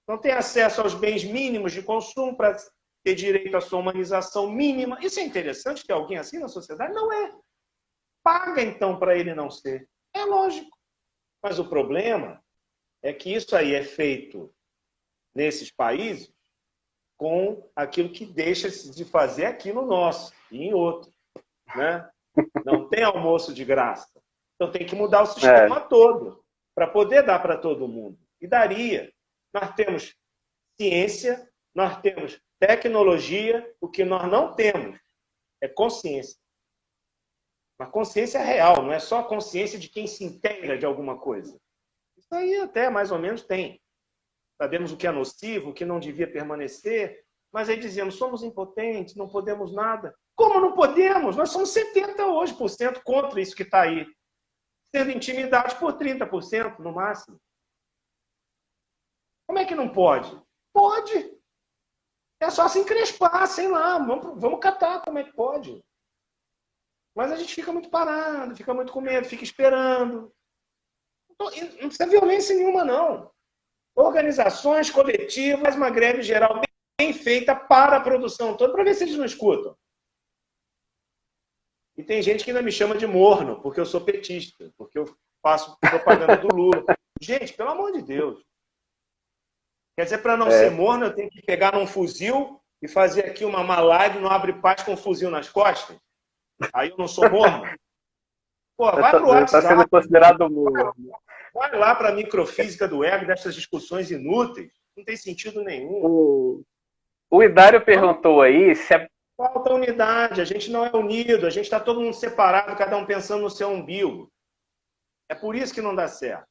não tem acesso aos bens mínimos de consumo para ter direito à sua humanização mínima. Isso é interessante ter alguém assim na sociedade? Não é. Paga, então, para ele não ser. É lógico. Mas o problema é que isso aí é feito nesses países com aquilo que deixa de fazer aqui no nosso e em outro. Né? Não tem almoço de graça. Então tem que mudar o sistema todo para poder dar para todo mundo. E daria. Nós temos ciência, nós temos tecnologia, o que nós não temos é consciência. Uma consciência real, não é só a consciência de quem se integra de alguma coisa. Isso aí até mais ou menos tem. Sabemos o que é nocivo, o que não devia permanecer, mas aí dizemos, somos impotentes, não podemos nada. Como não podemos? Nós somos 70% hoje contra isso que está aí, sendo intimidados por 30% no máximo. Como é que não pode? Pode. É só se encrespar, sei lá, vamos catar como é que pode. Mas a gente fica muito parado, fica muito com medo, fica esperando. Não precisa violência nenhuma, não. Organizações coletivas, uma greve geral bem feita para a produção toda, para ver se eles não escutam. E tem gente que ainda me chama de morno, porque eu sou petista, porque eu faço propaganda do Lula. Gente, pelo amor de Deus. Quer dizer, para não ser morno, eu tenho que pegar num fuzil e fazer aqui uma live no Abre Paz com um fuzil nas costas? Aí eu não sou morno? Pô, vai pro WhatsApp. Está sendo considerado morno. Vai lá para a microfísica do ego, dessas discussões inúteis. Não tem sentido nenhum. O Hidário perguntou aí se é... Falta unidade, a gente não é unido, a gente está todo mundo separado, cada um pensando no seu umbigo. É por isso que não dá certo.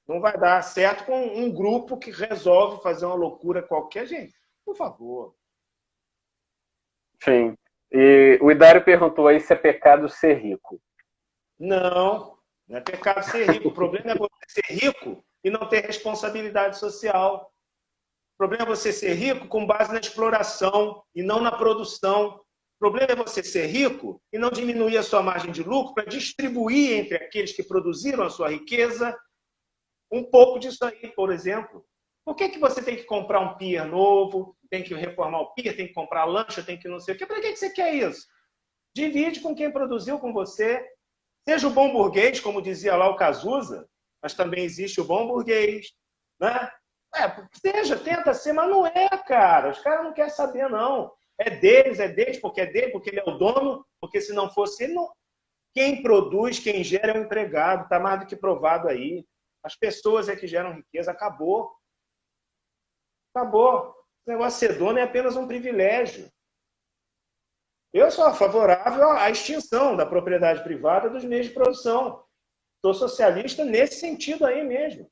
Não vai dar certo com um grupo que resolve fazer uma loucura qualquer, gente. Por favor. Sim. E o Hidário perguntou aí se é pecado ser rico. Não é pecado ser rico. O problema é você ser rico e não ter responsabilidade social. O problema é você ser rico com base na exploração e não na produção. O problema é você ser rico e não diminuir a sua margem de lucro para distribuir entre aqueles que produziram a sua riqueza um pouco disso aí, por exemplo. Por que você tem que comprar um pier novo, tem que reformar o pier, tem que comprar lancha, tem que não sei o quê? Para que você quer isso? Divide com quem produziu com você. Seja o bom burguês, como dizia lá o Cazuza, mas também existe o bom burguês. Né? Seja, tenta ser, mas não é, cara. Os caras não querem saber, não. É deles, porque é dele, porque ele é o dono, porque se não fosse ele, não. Quem produz, quem gera é o empregado, está mais do que provado aí. As pessoas é que geram riqueza, acabou. Acabou. Esse negócio de ser dono é apenas um privilégio. Eu sou favorável à extinção da propriedade privada dos meios de produção. Sou socialista nesse sentido aí mesmo.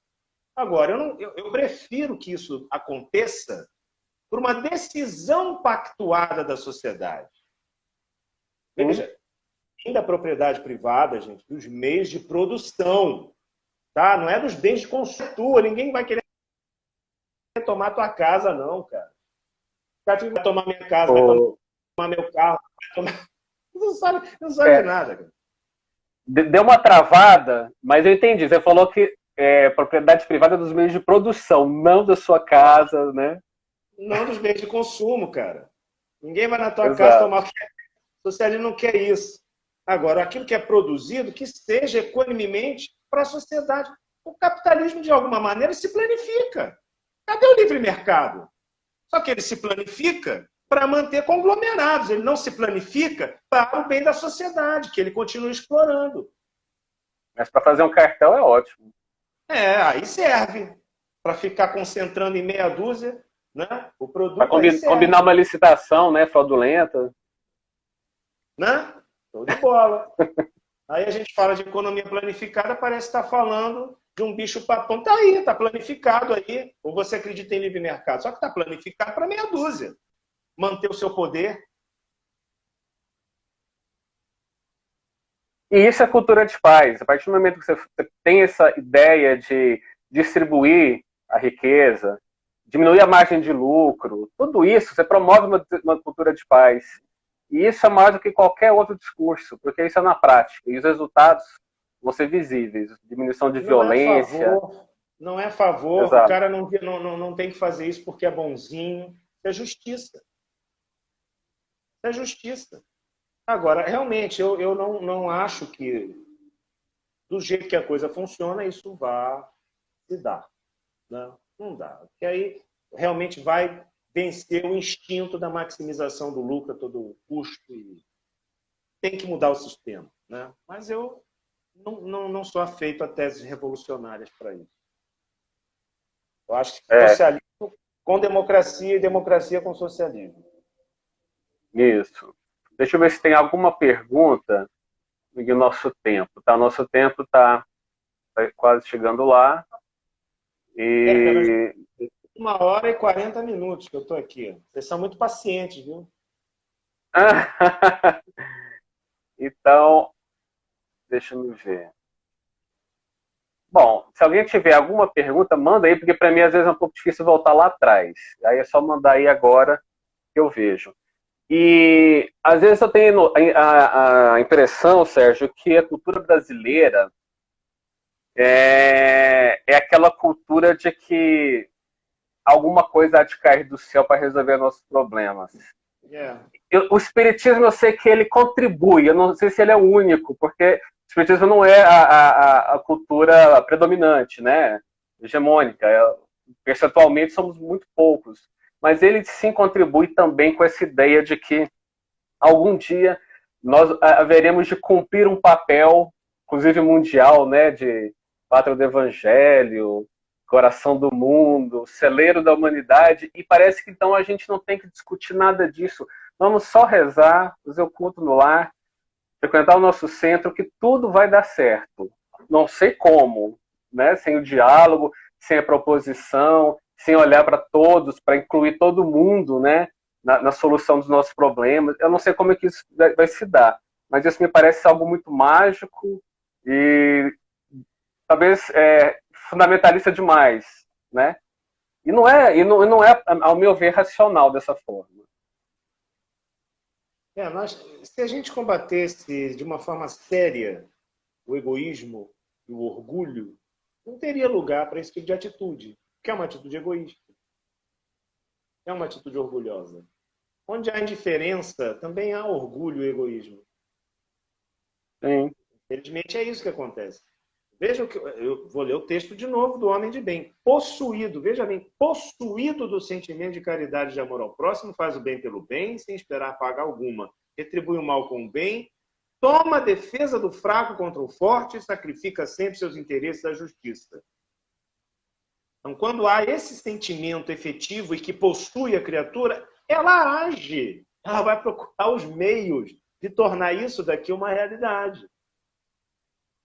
Agora, eu prefiro que isso aconteça por uma decisão pactuada da sociedade. Veja, da propriedade privada, gente, dos meios de produção, tá? Não é dos bens de consumo. Ninguém vai querer tomar tua casa, não, cara. O cara vai tomar minha casa, vai tomar meu carro, vai tomar... Não sabe de nada, cara. Deu uma travada, mas eu entendi. Você falou que propriedade privada é dos meios de produção, não da sua casa, né? Não dos bens de consumo, cara. Ninguém vai na tua casa tomar o que quer. O socialismo não quer isso. Agora, aquilo que é produzido, que seja equanimemente para a sociedade. O capitalismo, de alguma maneira, se planifica. Cadê o livre mercado? Só que ele se planifica para manter conglomerados. Ele não se planifica para o bem da sociedade, que ele continua explorando. Mas para fazer um cartão é ótimo. Aí serve. Para ficar concentrando em meia dúzia, né? O produto. Para combinar uma licitação, né, fraudulenta. Né? Show de bola. Aí a gente fala de economia planificada, parece estar falando de um bicho-papão. Está aí, está planificado aí. Ou você acredita em livre mercado? Só que está planificado para meia dúzia. Manter o seu poder. E isso é cultura de paz. A partir do momento que você tem essa ideia de distribuir a riqueza, diminuir a margem de lucro, tudo isso, você promove uma cultura de paz. E isso é mais do que qualquer outro discurso, porque isso é na prática. E os resultados vão ser visíveis. Diminuição de violência. Não é favor. Exato. O cara não tem que fazer isso porque é bonzinho. Isso é justiça. Isso é justiça. Agora, realmente, eu não acho que, do jeito que a coisa funciona, isso vá se dar. Não dá. Porque aí realmente vai vencer o instinto da maximização do lucro a todo custo e tem que mudar o sistema. Né? Mas eu não sou afeito a teses revolucionárias para isso. Eu acho que socialismo com democracia e democracia com socialismo. Isso. Deixa eu ver se tem alguma pergunta no nosso tempo. Tá? O nosso tempo está quase chegando lá. E... 1h40 que eu estou aqui. Vocês são muito pacientes, viu? Então, deixa eu ver. Bom, se alguém tiver alguma pergunta, manda aí, porque para mim às vezes é um pouco difícil voltar lá atrás. Aí é só mandar aí agora que eu vejo. E às vezes eu tenho a impressão, Sérgio, que a cultura brasileira é aquela cultura de que alguma coisa há de cair do céu para resolver nossos problemas. Yeah. O espiritismo, eu sei que ele contribui, eu não sei se ele é o único, porque o espiritismo não é a cultura predominante, né? Hegemônica. Percentualmente somos muito poucos. Mas ele sim contribui também com essa ideia de que algum dia nós haveremos de cumprir um papel, inclusive mundial, né? De pátria do evangelho, coração do mundo, celeiro da humanidade, e parece que então a gente não tem que discutir nada disso. Vamos só rezar, fazer o culto no lar, frequentar o nosso centro, que tudo vai dar certo. Não sei como, né? Sem o diálogo, sem a proposição, sem olhar para todos, para incluir todo mundo, né? Na solução dos nossos problemas. Eu não sei como é que isso vai se dar, mas isso me parece algo muito mágico e talvez fundamentalista demais, né? E não é, ao meu ver, racional dessa forma. Se a gente combatesse de uma forma séria o egoísmo e o orgulho, não teria lugar para esse tipo de atitude, que é uma atitude egoísta, é uma atitude orgulhosa. Onde há indiferença, também há orgulho e egoísmo. Sim. Infelizmente é isso que acontece. Veja o que eu vou ler o texto de novo do homem de bem. Possuído, veja bem, possuído do sentimento de caridade e de amor ao próximo, faz o bem pelo bem, sem esperar paga alguma. Retribui o mal com o bem, toma a defesa do fraco contra o forte e sacrifica sempre seus interesses à justiça. Então, quando há esse sentimento efetivo e que possui a criatura, ela age. Ela vai procurar os meios de tornar isso daqui uma realidade.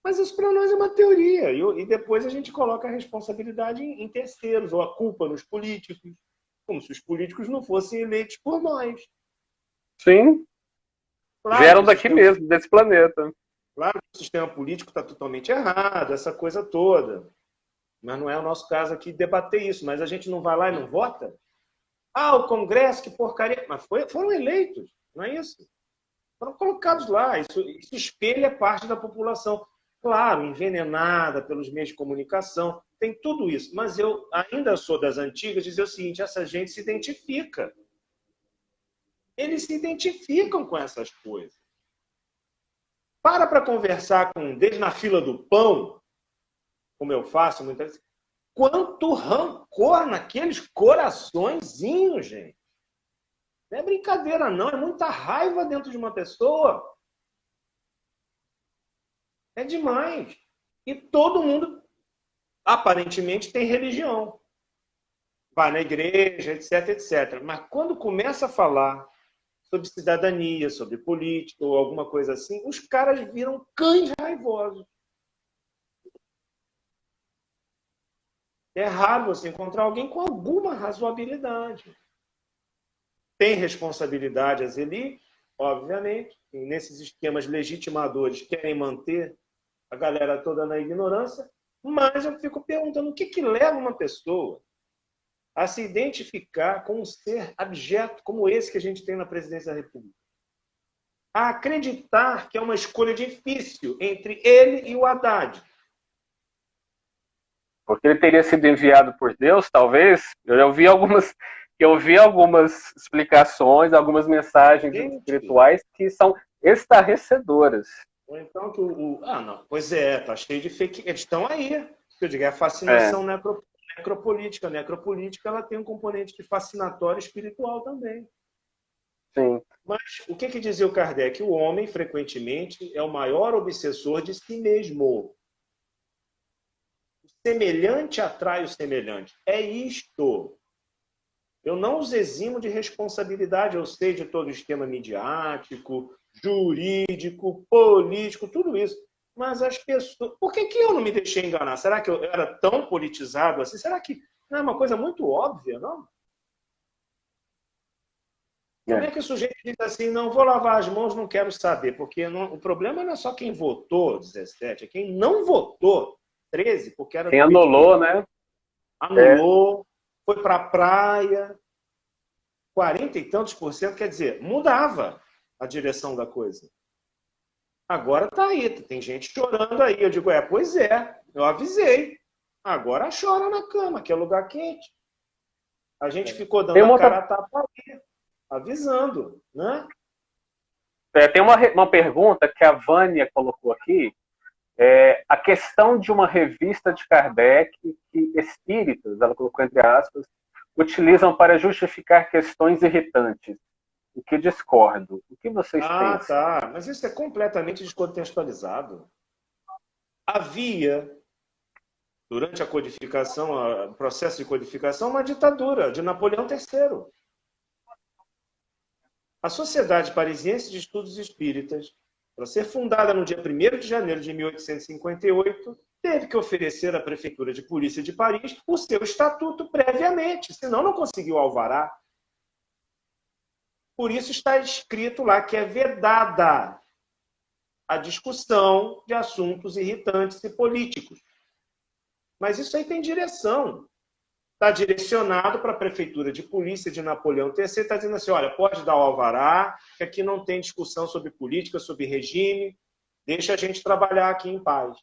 Mas isso para nós é uma teoria. E depois a gente coloca a responsabilidade em terceiros, ou a culpa nos políticos, como se os políticos não fossem eleitos por nós. Sim. Claro, Vieram daqui mesmo, desse planeta. Claro que o sistema político está totalmente errado, essa coisa toda. Mas não é o nosso caso aqui debater isso. Mas a gente não vai lá e não vota? Ah, o Congresso, que porcaria. Mas foram eleitos, não é isso? Foram colocados lá. Isso espelha parte da população. Claro, envenenada pelos meios de comunicação, tem tudo isso. Mas eu ainda sou das antigas dizer o seguinte: essa gente se identifica. Eles se identificam com essas coisas. Para conversar com um deles na fila do pão, como eu faço muitas vezes. Quanto rancor naqueles coraçõezinhos, gente. Não é brincadeira, não. É muita raiva dentro de uma pessoa. É demais. E todo mundo, aparentemente, tem religião. Vai na igreja, etc, etc. Mas quando começa a falar sobre cidadania, sobre política ou alguma coisa assim, os caras viram cães raivosos. É raro você encontrar alguém com alguma razoabilidade. Tem responsabilidade as elites, obviamente, e nesses esquemas legitimadores querem manter a galera toda na ignorância, mas eu fico perguntando o que leva uma pessoa a se identificar com um ser abjeto como esse que a gente tem na presidência da República. A acreditar que é uma escolha difícil entre ele e o Haddad. Porque ele teria sido enviado por Deus, talvez. Eu vi algumas explicações, algumas mensagens espirituais que são estarrecedoras. Ou então que não, pois é, tá cheio de fake. Eles estão aí. Eu digo, é a fascinação necropolítica. A necropolítica ela tem um componente de fascinatório espiritual também. Sim. Mas o que dizia o Kardec? O homem, frequentemente, é o maior obsessor de si mesmo. O semelhante atrai o semelhante. É isto. Eu não os eximo de responsabilidade. Eu sei de todo o esquema midiático, jurídico, político, tudo isso. Mas as pessoas... Por que eu não me deixei enganar? Será que eu era tão politizado assim? Será que não é uma coisa muito óbvia, não? Como é que o sujeito diz assim, não vou lavar as mãos, não quero saber? Porque o problema não é só quem votou 17, é quem não votou 13, porque era... Quem anulou, né? Anulou, foi para a praia, 40 e tantos %, quer dizer, mudava a direção da coisa. Agora está aí, tem gente chorando aí. Eu digo, pois é, eu avisei. Agora chora na cama, que é lugar quente. A gente ficou dando a cara a tapa aí, avisando, né? Tem uma pergunta que a Vânia colocou aqui. A questão de uma revista de Kardec que espíritas, ela colocou entre aspas, utilizam para justificar questões irritantes. O que discordo. O que vocês pensam? Tá. Mas isso é completamente descontextualizado. Havia, durante a codificação, o processo de codificação, uma ditadura de Napoleão III. A Sociedade Parisiense de Estudos Espíritas, para ser fundada no dia 1º de janeiro de 1858, teve que oferecer à Prefeitura de Polícia de Paris o seu estatuto previamente, senão não conseguiu alvará. Por isso está escrito lá que é vedada a discussão de assuntos irritantes e políticos. Mas isso aí tem direção. está direcionado para a prefeitura de polícia de Napoleão III, está dizendo assim, olha, pode dar o alvará, que aqui não tem discussão sobre política, sobre regime, deixa a gente trabalhar aqui em paz.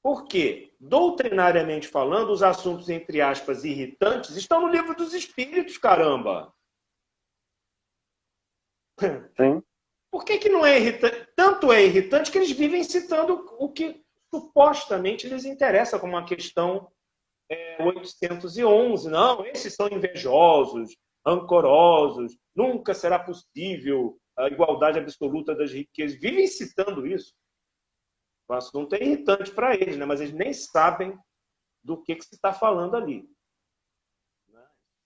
Por quê? Doutrinariamente falando, os assuntos, entre aspas, irritantes, estão no livro dos Espíritos, caramba! Sim. Por que não é irritante? Tanto é irritante que eles vivem citando o que supostamente lhes interessa, como a questão 811. Não, esses são invejosos, rancorosos, nunca será possível a igualdade absoluta das riquezas. Vivem citando isso. O assunto é irritante para eles, né? Mas eles nem sabem do que se está falando ali.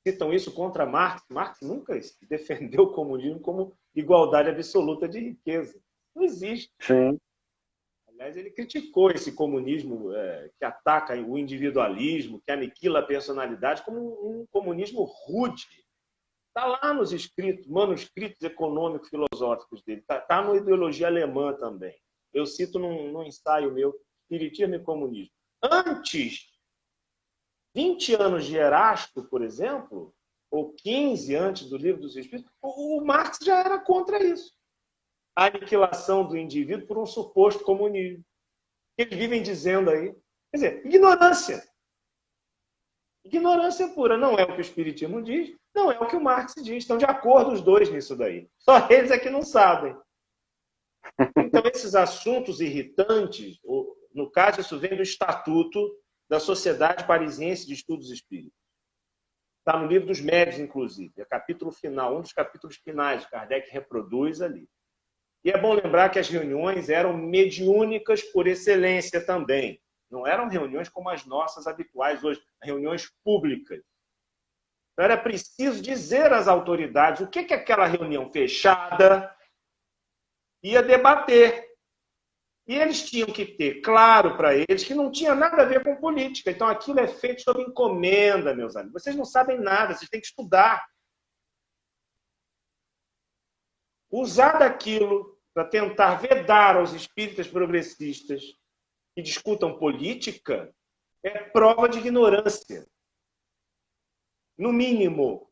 Citam isso contra Marx. Marx nunca defendeu o comunismo como igualdade absoluta de riqueza. Não existe. Sim. Aliás, ele criticou esse comunismo que ataca o individualismo, que aniquila a personalidade, como um comunismo rude. Está lá nos escritos, manuscritos econômicos filosóficos dele. Está na ideologia alemã também. Eu cito num ensaio meu, Espiritismo e Comunismo. Antes, 20 anos de Erasto, por exemplo, ou 15 antes do Livro dos Espíritos, o Marx já era contra isso. A aniquilação do indivíduo por um suposto comunismo. Eles vivem dizendo aí. Quer dizer, ignorância. Ignorância pura. Não é o que o Espiritismo diz, não é o que o Marx diz. Estão de acordo os dois nisso daí. Só eles é que não sabem. Então, esses assuntos irritantes, no caso, isso vem do Estatuto da Sociedade Parisiense de Estudos Espíritas. Está no Livro dos Médios, inclusive. É capítulo final, um dos capítulos finais, Kardec reproduz ali. E é bom lembrar que as reuniões eram mediúnicas por excelência também. Não eram reuniões como as nossas habituais hoje, reuniões públicas. Então, era preciso dizer às autoridades o que aquela reunião fechada ia debater. E eles tinham que ter claro para eles que não tinha nada a ver com política. Então, aquilo é feito sob encomenda, meus amigos. Vocês não sabem nada, vocês têm que estudar. Usar daquilo para tentar vedar aos espíritas progressistas que discutam política é prova de ignorância. No mínimo.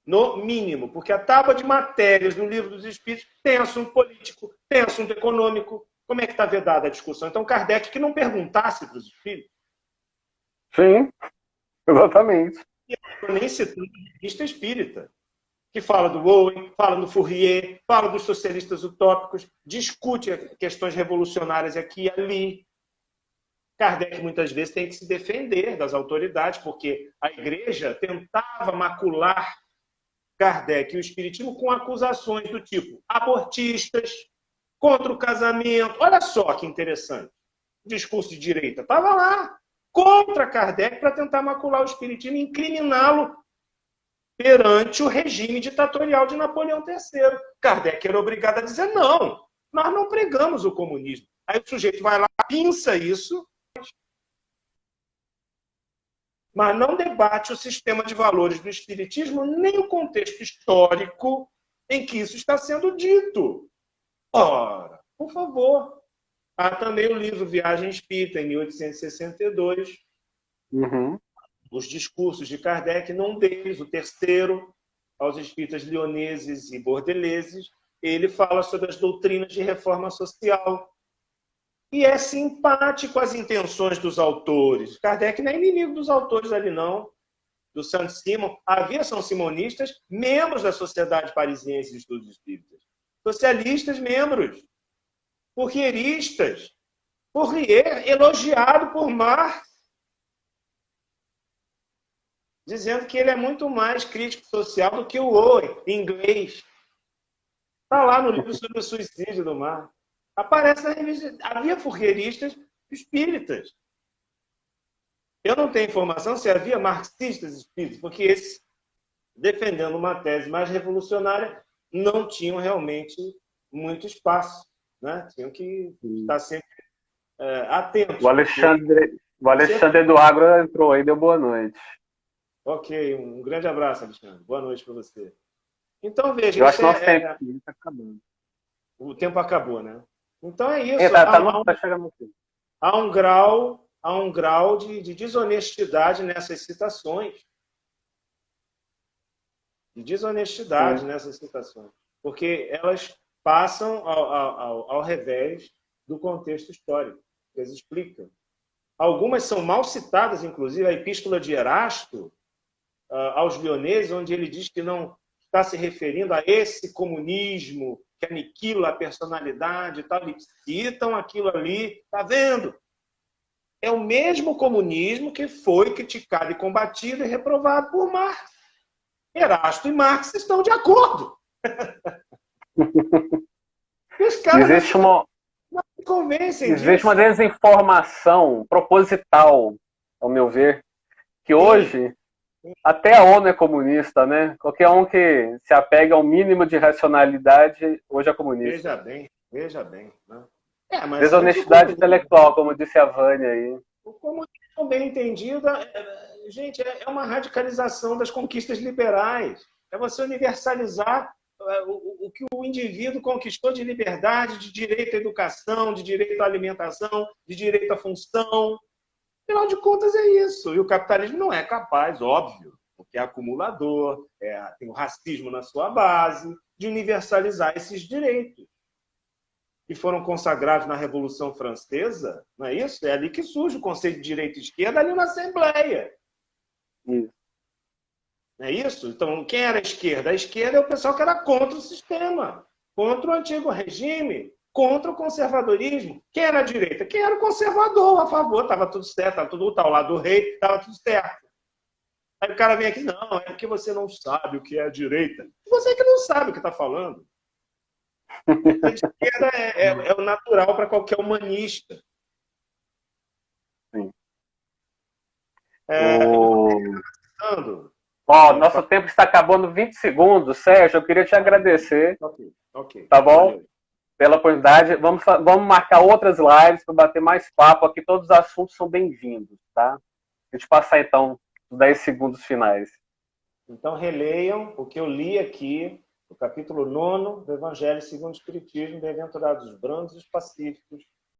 No mínimo. Porque a tábua de matérias no Livro dos Espíritos tem assunto político, tem assunto econômico. Como é que está vedada a discussão? Então, Kardec que não perguntasse para os espíritos. Sim, exatamente. E eu estou nem citando a revista espírita, que fala do Owen, fala do Fourier, fala dos socialistas utópicos, discute questões revolucionárias aqui e ali. Kardec muitas vezes tem que se defender das autoridades, porque a igreja tentava macular Kardec e o espiritismo com acusações do tipo abortistas, contra o casamento. Olha só que interessante. O discurso de direita estava lá, contra Kardec, para tentar macular o espiritismo e incriminá-lo perante o regime ditatorial de Napoleão III. Kardec era obrigado a dizer, não, nós não pregamos o comunismo. Aí o sujeito vai lá, pinça isso, mas não debate o sistema de valores do espiritismo, nem o contexto histórico em que isso está sendo dito. Ora, por favor. Há também o livro Viagem Espírita, em 1862. Os discursos de Kardec, num deles, o terceiro, aos espíritas lioneses e bordeleses, ele fala sobre as doutrinas de reforma social. E é simpático às intenções dos autores. Kardec não é inimigo dos autores ali, não. Do Saint-Simon. Havia são simonistas, membros da Sociedade Parisiense de Estudos Espíritas. Socialistas, membros. Fourieristas. Fourier, elogiado por Marx, dizendo que ele é muito mais crítico social do que o Owen, em inglês. Está lá no livro sobre o suicídio do Marx. Aparece na revista. Havia fourieristas espíritas. Eu não tenho informação se havia marxistas espíritas, porque esses, defendendo uma tese mais revolucionária, não tinham realmente muito espaço. Né? Tinham que estar sempre atentos. O Alexandre do Agro entrou aí, deu boa noite. Ok, um grande abraço, Alexandre. Boa noite para você. Então, veja... Eu acho que nosso tempo está acabando. O tempo acabou, né? Então é isso. Tá chegando aqui. Há um grau há um grau de desonestidade nessas citações. De desonestidade nessas citações. Porque elas passam ao revés do contexto histórico. Eles explicam. Algumas são mal citadas, inclusive a Epístola de Erasto aos Lioneses, onde ele diz que não está se referindo a esse comunismo que aniquila a personalidade e tal. Eles citam aquilo ali, está vendo? É o mesmo comunismo que foi criticado e combatido e reprovado por Marx. Erasto e Marx estão de acordo. Os caras Existe uma, não se convencem existe disso. uma desinformação proposital, ao meu ver, que hoje até a ONU é comunista, né? Qualquer um que se apega ao mínimo de racionalidade hoje é comunista. Veja bem. Né? Mas Desonestidade intelectual, como disse a Vânia aí. o comunismo bem entendido, gente, é uma radicalização das conquistas liberais. É você universalizar o que o indivíduo conquistou de liberdade, de direito à educação, de direito à alimentação, de direito à função. Afinal de contas, é isso. E o capitalismo não é capaz, óbvio, porque é acumulador, tem o racismo na sua base, de universalizar esses direitos. Que foram consagrados na Revolução Francesa, não é isso? É ali que surge o conceito de direita e esquerda, ali na Assembleia. Isso. Não é isso? Então, quem era a esquerda? A esquerda é o pessoal que era contra o sistema, contra o antigo regime, contra o conservadorismo. Quem era a direita? Quem era o conservador, a favor, estava tudo certo, estava tudo ao lado do rei, estava tudo certo. Aí o cara vem aqui, não, é porque você não sabe o que é a direita. Você que não sabe o que está falando. A esquerda é o natural para qualquer humanista. Sim. Nosso tempo está acabando 20 segundos. Sérgio, eu queria te agradecer. Ok. Tá bom? Valeu. Pela oportunidade. Vamos marcar outras lives para bater mais papo aqui. Todos os assuntos são bem-vindos, tá? Vou te passar, então, os 10 segundos finais. Então, releiam o que eu li aqui, o capítulo 9 do Evangelho segundo o Espiritismo, bem-aventurados os brandos e os pacíficos,